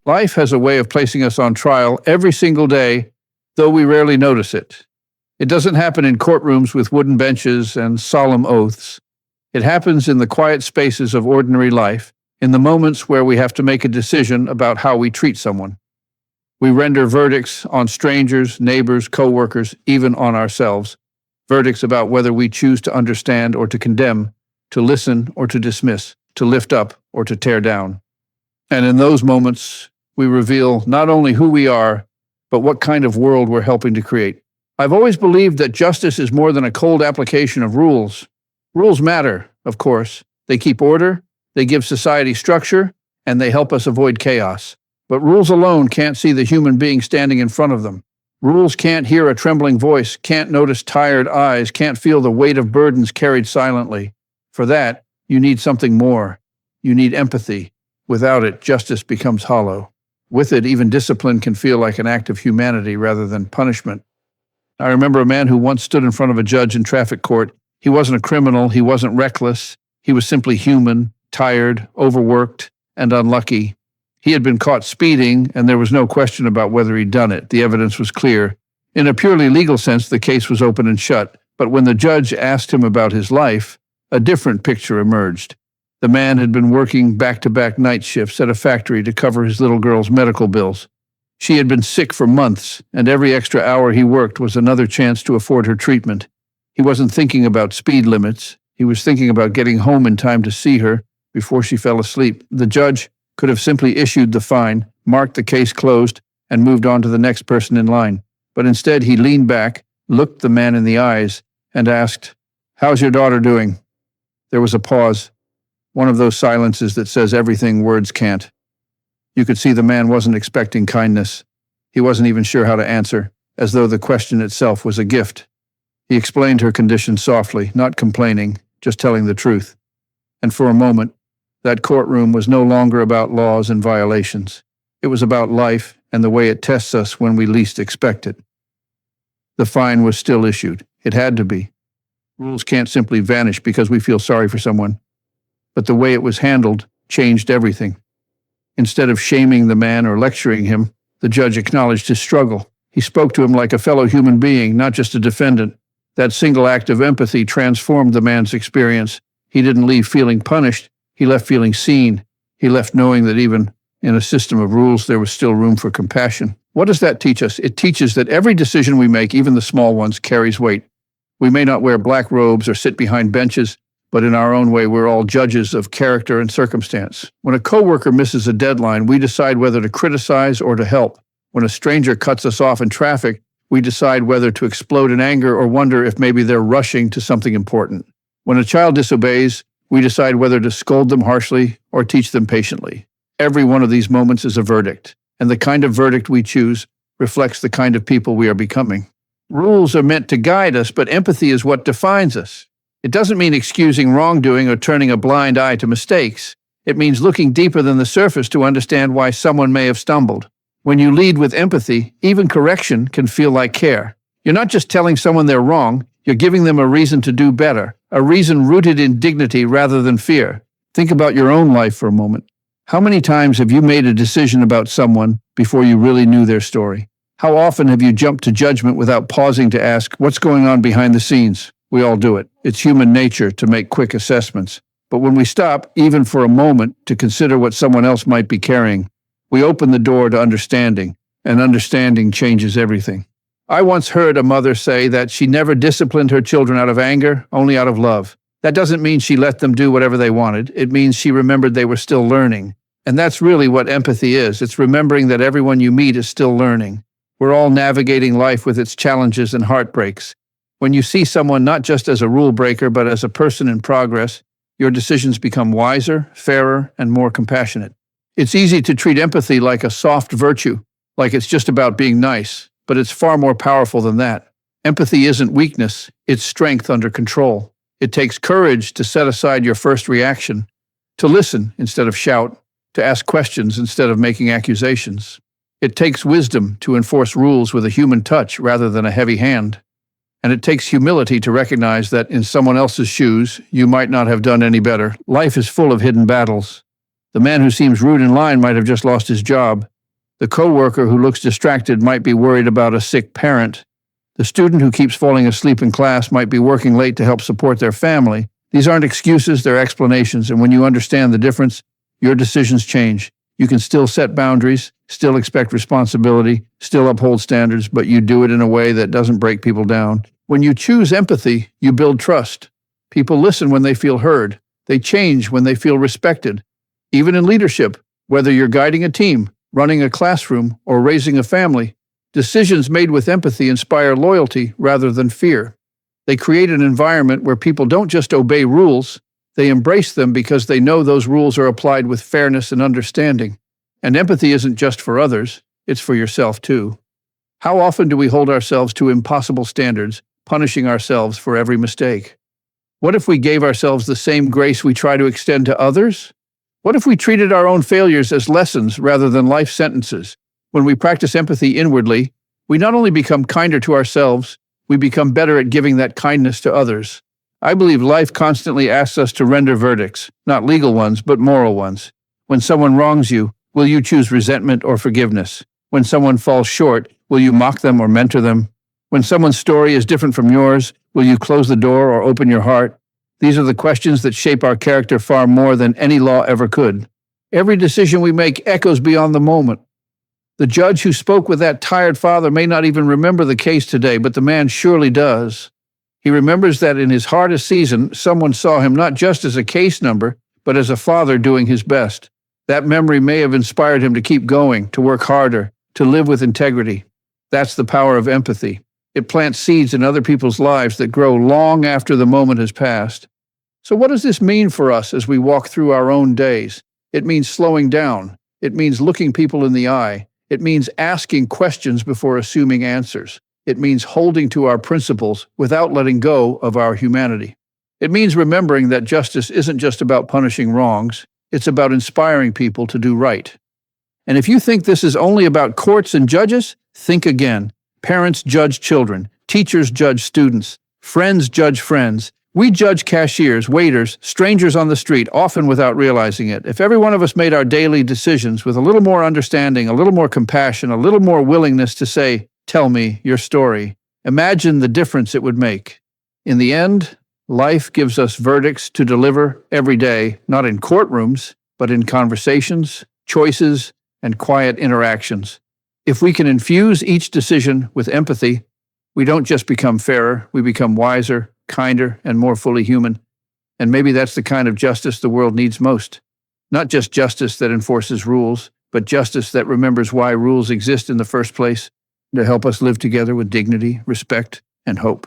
Life has a way of placing us on trial every single day, though we rarely notice it. It doesn't happen in courtrooms with wooden benches and solemn oaths. It happens in the quiet spaces of ordinary life, in the moments where we have to make a decision about how we treat someone. We render verdicts on strangers, neighbors, co-workers, even on ourselves. Verdicts about whether we choose to understand or to condemn, to listen or to dismiss, to lift up or to tear down. And in those moments, we reveal not only who we are, but what kind of world we're helping to create. I've always believed that justice is more than a cold application of rules. Rules matter, of course. They keep order, they give society structure, and they help us avoid chaos. But rules alone can't see the human being standing in front of them. Rules can't hear a trembling voice, can't notice tired eyes, can't feel the weight of burdens carried silently. For that, you need something more. You need empathy. Without it, justice becomes hollow. With it, even discipline can feel like an act of humanity rather than punishment. I remember a man who once stood in front of a judge in traffic court. He wasn't a criminal, he wasn't reckless. He was simply human, tired, overworked, and unlucky. He had been caught speeding, and there was no question about whether he'd done it. The evidence was clear. In a purely legal sense, the case was open and shut. But when the judge asked him about his life, a different picture emerged. The man had been working back-to-back night shifts at a factory to cover his little girl's medical bills. She had been sick for months, and every extra hour he worked was another chance to afford her treatment. He wasn't thinking about speed limits. He was thinking about getting home in time to see her before she fell asleep. The judge could have simply issued the fine, marked the case closed, and moved on to the next person in line. But instead, he leaned back, looked the man in the eyes, and asked, "How's your daughter doing?" There was a pause. One of those silences that says everything words can't. You could see the man wasn't expecting kindness. He wasn't even sure how to answer, as though the question itself was a gift. He explained her condition softly, not complaining, just telling the truth. And for a moment, that courtroom was no longer about laws and violations. It was about life and the way it tests us when we least expect it. The fine was still issued. It had to be. Rules can't simply vanish because we feel sorry for someone. But the way it was handled changed everything. Instead of shaming the man or lecturing him, the judge acknowledged his struggle. He spoke to him like a fellow human being, not just a defendant. That single act of empathy transformed the man's experience. He didn't leave feeling punished. He left feeling seen. He left knowing that even in a system of rules, there was still room for compassion. What does that teach us? It teaches that every decision we make, even the small ones, carries weight. We may not wear black robes or sit behind benches, but in our own way, we're all judges of character and circumstance. When a coworker misses a deadline, we decide whether to criticize or to help. When a stranger cuts us off in traffic, we decide whether to explode in anger or wonder if maybe they're rushing to something important. When a child disobeys, we decide whether to scold them harshly or teach them patiently. Every one of these moments is a verdict, and the kind of verdict we choose reflects the kind of people we are becoming. Rules are meant to guide us, but empathy is what defines us. It doesn't mean excusing wrongdoing or turning a blind eye to mistakes. It means looking deeper than the surface to understand why someone may have stumbled. When you lead with empathy, even correction can feel like care. You're not just telling someone they're wrong, you're giving them a reason to do better, a reason rooted in dignity rather than fear. Think about your own life for a moment. How many times have you made a decision about someone before you really knew their story? How often have you jumped to judgment without pausing to ask, what's going on behind the scenes? We all do it. It's human nature to make quick assessments. But when we stop, even for a moment, to consider what someone else might be carrying, we open the door to understanding, and understanding changes everything. I once heard a mother say that she never disciplined her children out of anger, only out of love. That doesn't mean she let them do whatever they wanted. It means she remembered they were still learning. And that's really what empathy is. It's remembering that everyone you meet is still learning. We're all navigating life with its challenges and heartbreaks. When you see someone not just as a rule breaker, but as a person in progress, your decisions become wiser, fairer, and more compassionate. It's easy to treat empathy like a soft virtue, like it's just about being nice, but it's far more powerful than that. Empathy isn't weakness, it's strength under control. It takes courage to set aside your first reaction, to listen instead of shout, to ask questions instead of making accusations. It takes wisdom to enforce rules with a human touch rather than a heavy hand. And it takes humility to recognize that in someone else's shoes, you might not have done any better. Life is full of hidden battles. The man who seems rude in line might have just lost his job. The coworker who looks distracted might be worried about a sick parent. The student who keeps falling asleep in class might be working late to help support their family. These aren't excuses, they're explanations, and when you understand the difference, your decisions change. You can still set boundaries, still expect responsibility, still uphold standards, but you do it in a way that doesn't break people down. When you choose empathy, you build trust. People listen when they feel heard. They change when they feel respected. Even in leadership, whether you're guiding a team, running a classroom, or raising a family, decisions made with empathy inspire loyalty rather than fear. They create an environment where people don't just obey rules, they embrace them because they know those rules are applied with fairness and understanding. And empathy isn't just for others, it's for yourself too. How often do we hold ourselves to impossible standards, punishing ourselves for every mistake? What if we gave ourselves the same grace we try to extend to others? What if we treated our own failures as lessons rather than life sentences? When we practice empathy inwardly, we not only become kinder to ourselves, we become better at giving that kindness to others. I believe life constantly asks us to render verdicts, not legal ones, but moral ones. When someone wrongs you, will you choose resentment or forgiveness? When someone falls short, will you mock them or mentor them? When someone's story is different from yours, will you close the door or open your heart? These are the questions that shape our character far more than any law ever could. Every decision we make echoes beyond the moment. The judge who spoke with that tired father may not even remember the case today, but the man surely does. He remembers that in his hardest season, someone saw him not just as a case number, but as a father doing his best. That memory may have inspired him to keep going, to work harder, to live with integrity. That's the power of empathy. It plants seeds in other people's lives that grow long after the moment has passed. So what does this mean for us as we walk through our own days? It means slowing down. It means looking people in the eye. It means asking questions before assuming answers. It means holding to our principles without letting go of our humanity. It means remembering that justice isn't just about punishing wrongs, it's about inspiring people to do right. And if you think this is only about courts and judges, think again. Parents judge children, teachers judge students, friends judge friends. We judge cashiers, waiters, strangers on the street, often without realizing it. If every one of us made our daily decisions with a little more understanding, a little more compassion, a little more willingness to say, "Tell me your story," imagine the difference it would make. In the end, life gives us verdicts to deliver every day, not in courtrooms, but in conversations, choices, and quiet interactions. If we can infuse each decision with empathy, we don't just become fairer, we become wiser, kinder, and more fully human. And maybe that's the kind of justice the world needs most. Not just justice that enforces rules, but justice that remembers why rules exist in the first place, to help us live together with dignity, respect, and hope.